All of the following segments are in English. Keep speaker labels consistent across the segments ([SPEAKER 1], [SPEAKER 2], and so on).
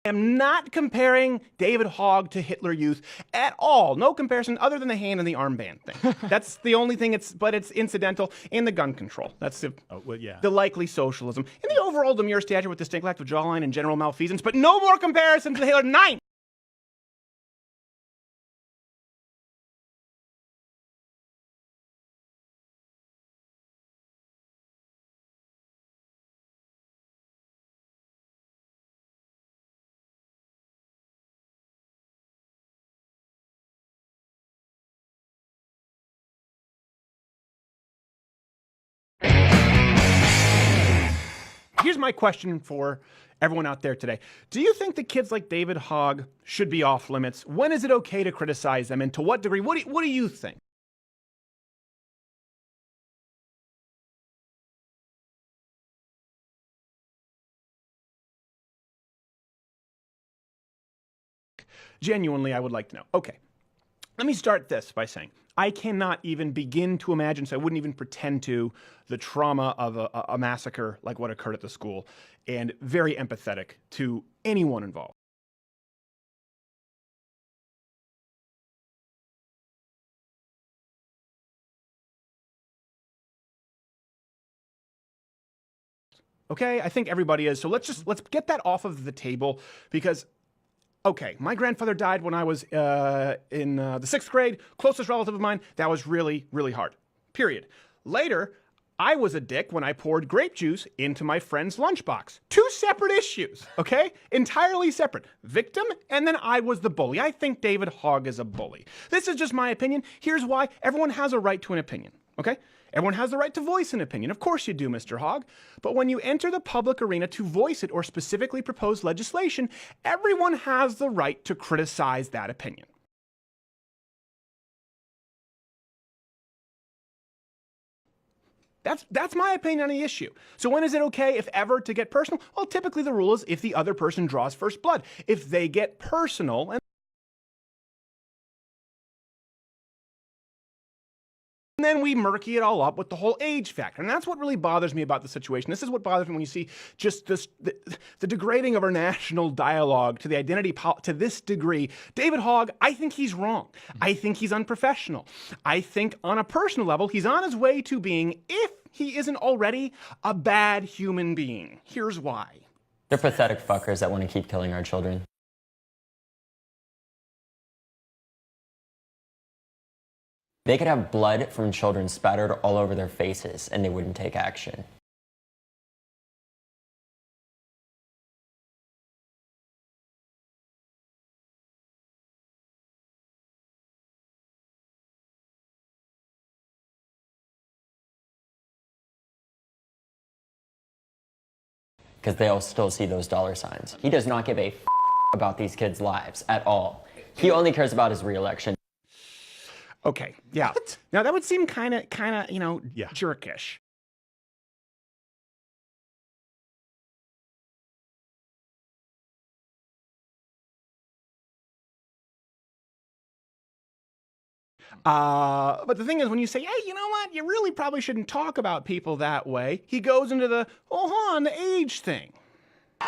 [SPEAKER 1] am not comparing David Hogg to Hitler Youth at all. No comparison other than the hand and the armband thing. That's the only thing but it's incidental, and the gun control. That's the likely socialism. And the overall demure stature with distinct lack of jawline and general malfeasance, but no more comparison to Hitler 9. Here's my question for everyone out there today. Do you think that kids like David Hogg should be off limits? When is it okay to criticize them, and to what degree? What do you think? Genuinely, I would like to know. Okay, let me start this by saying I cannot even begin to imagine, so I wouldn't even pretend to, the trauma of a massacre like what occurred at the school, and very empathetic to anyone involved. Okay, I think everybody is. So let's get that off of the table, because okay, my grandfather died when I was in the 6th grade. Closest relative of mine. That was really, really hard. Period. Later, I was a dick when I poured grape juice into my friend's lunchbox. 2 separate issues, okay? Entirely separate. Victim, and then I was the bully. I think David Hogg is a bully. This is just my opinion. Here's why. Everyone has a right to an opinion, okay? Everyone has the right to voice an opinion. Of course you do, Mr. Hogg. But when you enter the public arena to voice it or specifically propose legislation, everyone has the right to criticize that opinion. That's my opinion on the issue. So when is it okay, if ever, to get personal? Well, typically the rule is if the other person draws first blood. If they get personal, and then we murky it all up with the whole age factor. And that's what really bothers me about the situation. This is what bothers me when you see just the degrading of our national dialogue to the identity to this degree. David Hogg, I think he's wrong. I think he's unprofessional. I think on a personal level, he's on his way to being, if he isn't already, a bad human being. Here's why.
[SPEAKER 2] They're pathetic fuckers that want to keep killing our children. They could have blood from children spattered all over their faces, and they wouldn't take action. Because they'll still see those dollar signs. He does not give a about these kids' lives at all. He only cares about his reelection.
[SPEAKER 1] Okay, yeah. What? Now that would seem kind of, jerkish. But the thing is, when you say, hey, you know what, you really probably shouldn't talk about people that way, he goes into the age thing.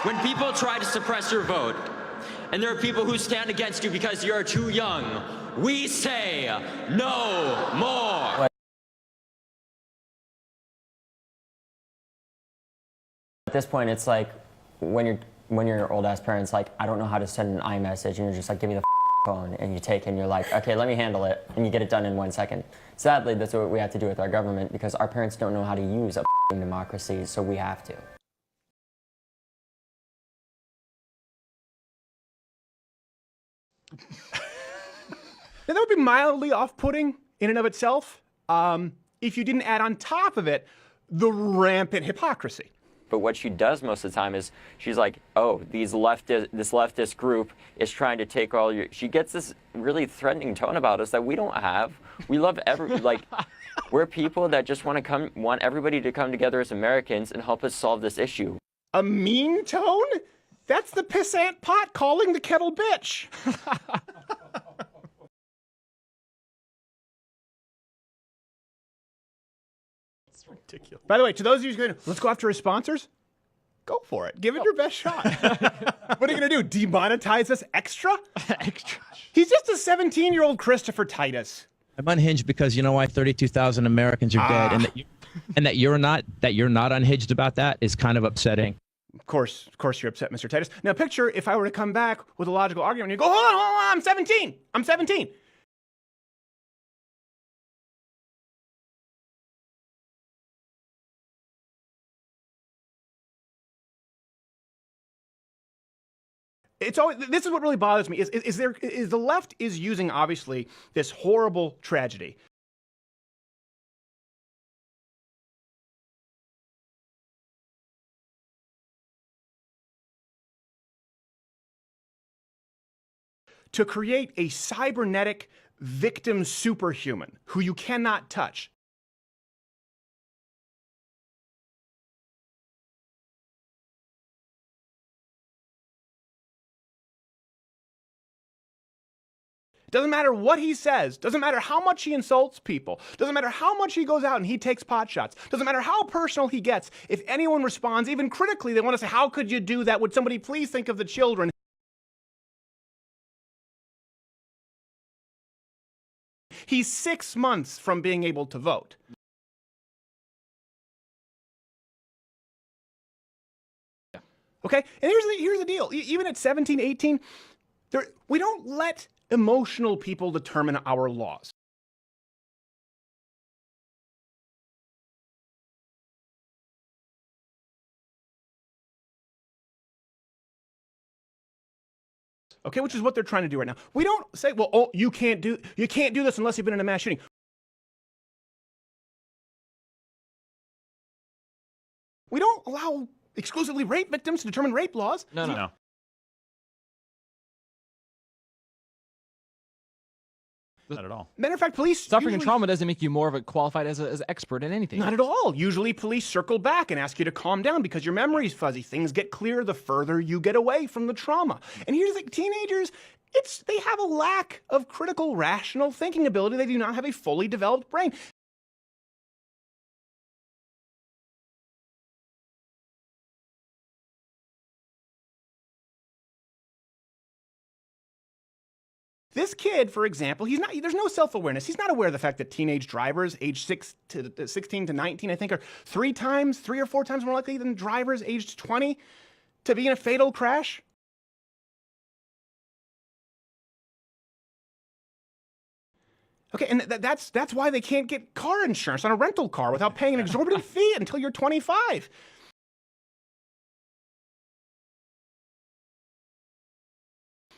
[SPEAKER 3] When people try to suppress your vote, and there are people who stand against you because you're too young, we say no more.
[SPEAKER 2] At this point, it's like when your old ass parents like, I don't know how to send an iMessage, and you're just like, give me the phone, and you take it and you're like, okay, let me handle it, and you get it done in 1 second. Sadly, that's what we have to do with our government, because our parents don't know how to use a democracy, so we have to.
[SPEAKER 1] Now, that would be mildly off-putting in and of itself, if you didn't add on top of it the rampant hypocrisy.
[SPEAKER 2] But what she does most of the time is she's like, oh, this leftist group is trying to take all your... She gets this really threatening tone about us that we don't have. We love we're people that just want everybody to come together as Americans and help us solve this issue.
[SPEAKER 1] A mean tone? That's the pissant pot calling the kettle bitch. It's ridiculous. By the way, to those of you who are going, let's go after his sponsors. Go for it. Give it your best shot. What are you going to do? Demonetize us extra?
[SPEAKER 4] Extra.
[SPEAKER 1] He's just a 17-year-old Christopher Titus.
[SPEAKER 5] I'm unhinged because you know why 32,000 Americans are dead, and that you're not unhinged about that is kind of upsetting.
[SPEAKER 1] Of course you're upset, Mr. Titus. Now picture if I were to come back with a logical argument and you go, hold on, I'm 17. I'm 17. It's always, this is what really bothers me is the left is using obviously this horrible tragedy to create a cybernetic victim superhuman who you cannot touch. Doesn't matter what he says. Doesn't matter how much he insults people. Doesn't matter how much he goes out and he takes pot shots. Doesn't matter how personal he gets. If anyone responds, even critically, they want to say, how could you do that? Would somebody please think of the children? He's 6 months from being able to vote. Okay? And here's the deal. Even at 17, 18, we don't let emotional people determine our laws. Okay, which is what they're trying to do right now. We don't say, well, oh, you can't do this unless you've been in a mass shooting. We don't allow exclusively rape victims to determine rape laws.
[SPEAKER 4] No. Not at all.
[SPEAKER 1] Matter of fact, police
[SPEAKER 6] Suffering and trauma doesn't make you more of a qualified as an expert in anything.
[SPEAKER 1] Not at all. Usually police circle back and ask you to calm down because your memory's fuzzy. Things get clear the further you get away from the trauma. And here's the thing, teenagers, they have a lack of critical, rational thinking ability. They do not have a fully developed brain. This kid, for example, there's no self-awareness. He's not aware of the fact that teenage drivers aged 16 to 19, I think, are 3 or 4 times more likely than drivers aged 20 to be in a fatal crash. Okay, and that's why they can't get car insurance on a rental car without paying an exorbitant fee until you're 25.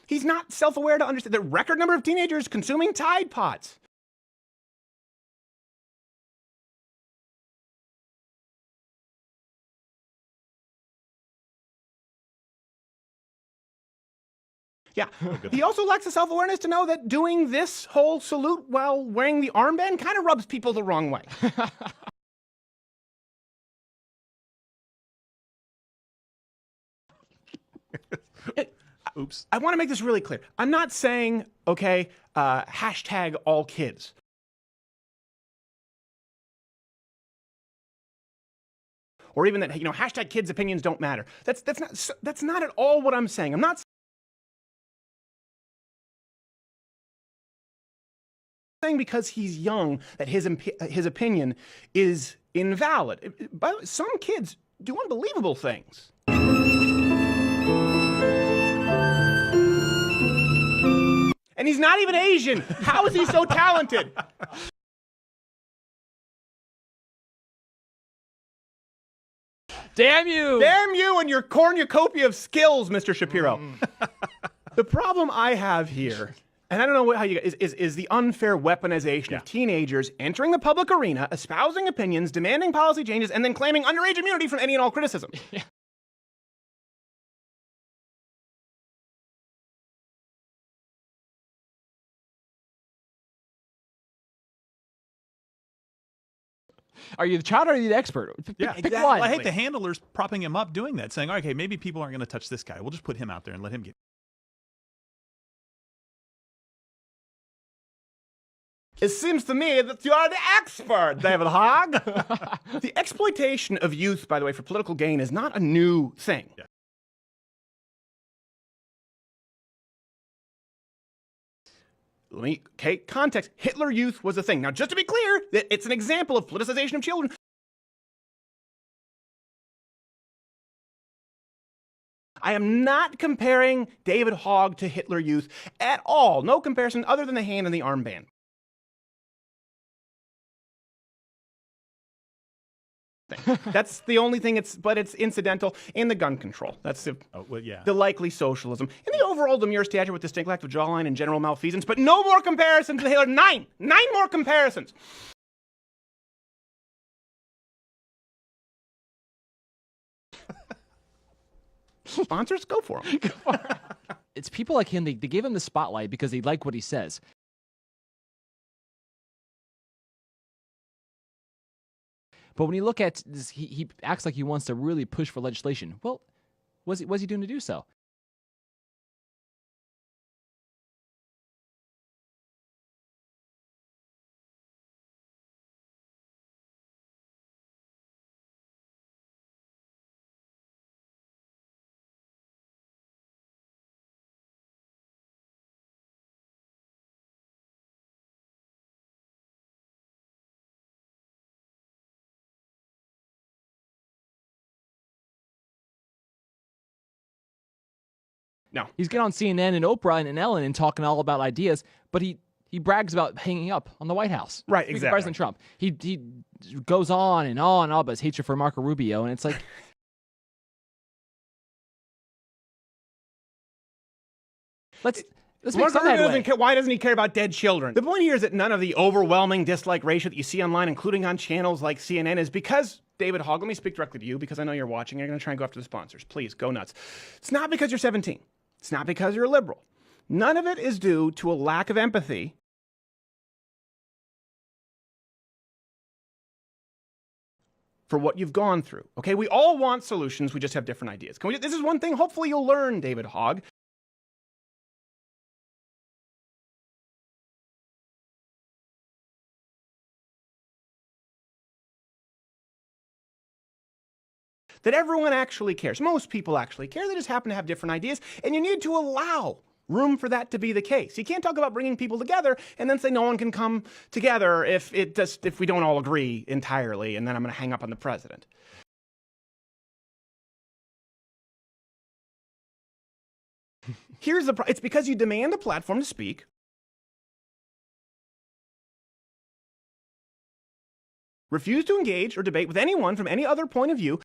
[SPEAKER 1] He's not self-aware to understand the record number of teenagers consuming Tide Pods. Yeah. He also lacks the self-awareness to know that doing this whole salute while wearing the armband kind of rubs people the wrong way.
[SPEAKER 4] Oops.
[SPEAKER 1] I want to make this really clear. I'm not saying, okay, hashtag all kids. Or even that, hashtag kids' opinions don't matter. That's not at all what I'm saying. I'm not saying because he's young that his opinion is invalid. But some kids do unbelievable things. And he's not even Asian. How is he so talented?
[SPEAKER 6] Damn you!
[SPEAKER 1] Damn you and your cornucopia of skills, Mr. Shapiro. The problem I have here, and I don't know how you guys, is the unfair weaponization of teenagers entering the public arena, espousing opinions, demanding policy changes, and then claiming underage immunity from any and all criticism.
[SPEAKER 6] Yeah. Are you the child or are you the expert?
[SPEAKER 4] Yeah,
[SPEAKER 6] Pick
[SPEAKER 4] exactly.
[SPEAKER 6] one.
[SPEAKER 4] Well, I hate the handlers propping him up doing that, saying, okay, maybe people aren't going to touch this guy. We'll just put him out there and let him get
[SPEAKER 1] It seems to me that you are the expert, David Hogg. The exploitation of youth, by the way, for political gain is not a new thing.
[SPEAKER 4] Yeah.
[SPEAKER 1] Okay, context. Hitler Youth was a thing. Now, just to be clear, it's an example of politicization of children. I am not comparing David Hogg to Hitler Youth at all. No comparison other than the hand and the armband. That's the only thing, but it's incidental. And the gun control. That's the likely socialism. And the overall demure stature with distinct lack of jawline and general malfeasance, but no more comparisons to Hitler. 9 more comparisons. Sponsors, go for them.
[SPEAKER 6] It's people like him, they gave him the spotlight because they like what he says. But when you look at this, he acts like he wants to really push for legislation. Well, what's he doing to do so?
[SPEAKER 1] No.
[SPEAKER 6] He's getting on CNN and Oprah and Ellen and talking all about ideas, but he brags about hanging up on the White House.
[SPEAKER 1] Right,
[SPEAKER 6] Speaking of
[SPEAKER 1] exactly.
[SPEAKER 6] President Trump. He goes on and on about his hatred for Marco Rubio, and it's like... Let's make some headway.
[SPEAKER 1] Why doesn't he care about dead children? The point here is that none of the overwhelming dislike ratio that you see online, including on channels like CNN, is because David Hogg, let me speak directly to you because I know you're watching. You're going to try and go after the sponsors. Please, go nuts. It's not because you're 17. It's not because you're a liberal. None of it is due to a lack of empathy for what you've gone through. Okay, we all want solutions. We just have different ideas. This is one thing hopefully you'll learn, David Hogg. That everyone actually cares. Most people actually care. They just happen to have different ideas, and you need to allow room for that to be the case. You can't talk about bringing people together and then say no one can come together if we don't all agree entirely, and then I'm going to hang up on the president. Here's the it's because you demand a platform to speak. Refuse to engage or debate with anyone from any other point of view.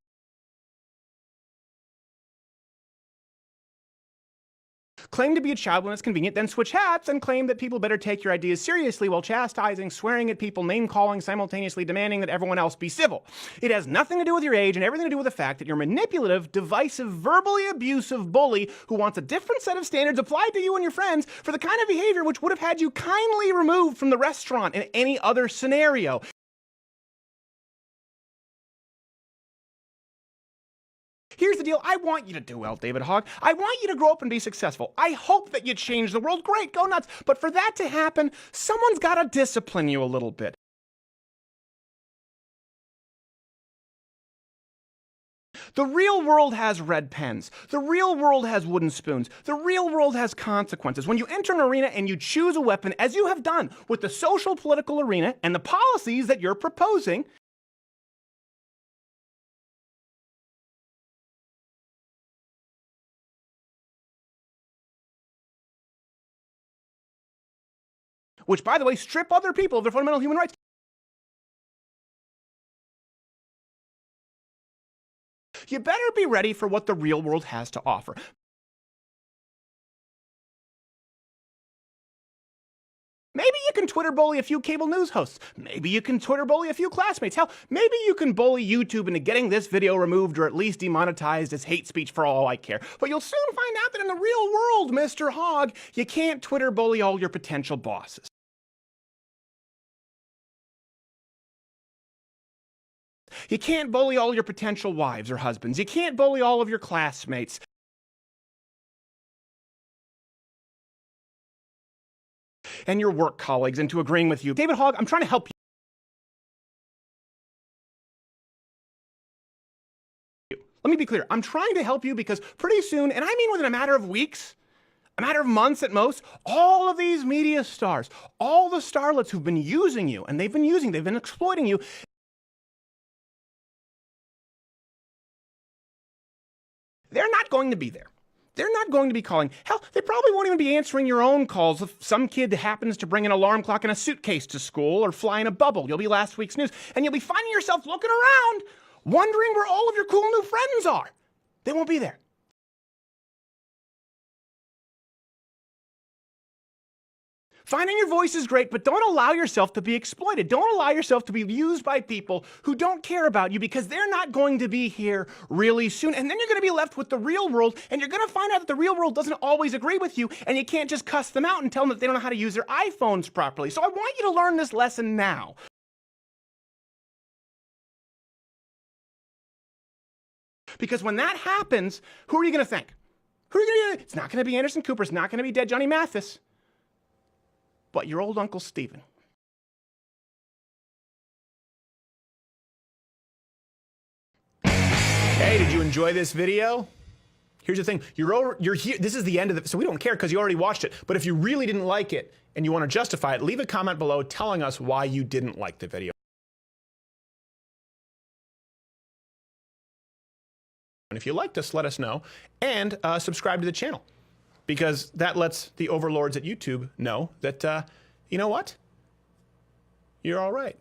[SPEAKER 1] Claim to be a child when it's convenient, then switch hats and claim that people better take your ideas seriously while chastising, swearing at people, name-calling, simultaneously demanding that everyone else be civil. It has nothing to do with your age and everything to do with the fact that you're a manipulative, divisive, verbally abusive bully who wants a different set of standards applied to you and your friends for the kind of behavior which would have had you kindly removed from the restaurant in any other scenario. Here's the deal. I want you to do well, David Hogg. I want you to grow up and be successful. I hope that you change the world. Great, go nuts. But for that to happen, someone's got to discipline you a little bit. The real world has red pens. The real world has wooden spoons. The real world has consequences. When you enter an arena and you choose a weapon, as you have done with the social political arena and the policies that you're proposing, which, by the way, strip other people of their fundamental human rights. You better be ready for what the real world has to offer. Maybe you can Twitter bully a few cable news hosts. Maybe you can Twitter bully a few classmates. Hell, maybe you can bully YouTube into getting this video removed or at least demonetized as hate speech for all I care. But you'll soon find out that in the real world, Mr. Hogg, you can't Twitter bully all your potential bosses. You can't bully all your potential wives or husbands. You can't bully all of your classmates. and your work colleagues into agreeing with you. David Hogg, I'm trying to help you. Let me be clear. I'm trying to help you because pretty soon, and I mean within a matter of weeks, a matter of months at most, all of these media stars, all the starlets who've been using you, and they've been exploiting you, they're not going to be there. They're not going to be calling. Hell, they probably won't even be answering your own calls if some kid happens to bring an alarm clock in a suitcase to school or fly in a bubble. You'll be last week's news, and you'll be finding yourself looking around, wondering where all of your cool new friends are. They won't be there. Finding your voice is great, but don't allow yourself to be exploited. Don't allow yourself to be used by people who don't care about you because they're not going to be here really soon. And then you're going to be left with the real world, and you're going to find out that the real world doesn't always agree with you, and you can't just cuss them out and tell them that they don't know how to use their iPhones properly. So I want you to learn this lesson now. Because when that happens, who are you going to think? Who are you going to? It's not going to be Anderson Cooper. It's not going to be dead Johnny Mathis. But your old Uncle Stephen. Hey, did you enjoy this video? Here's the thing, you're here, this is the end of it, so we don't care because you already watched it. But if you really didn't like it and you want to justify it, leave a comment below telling us why you didn't like the video. And if you liked us, let us know, and subscribe to the channel, because that lets the overlords at YouTube know that, you know what? You're all right.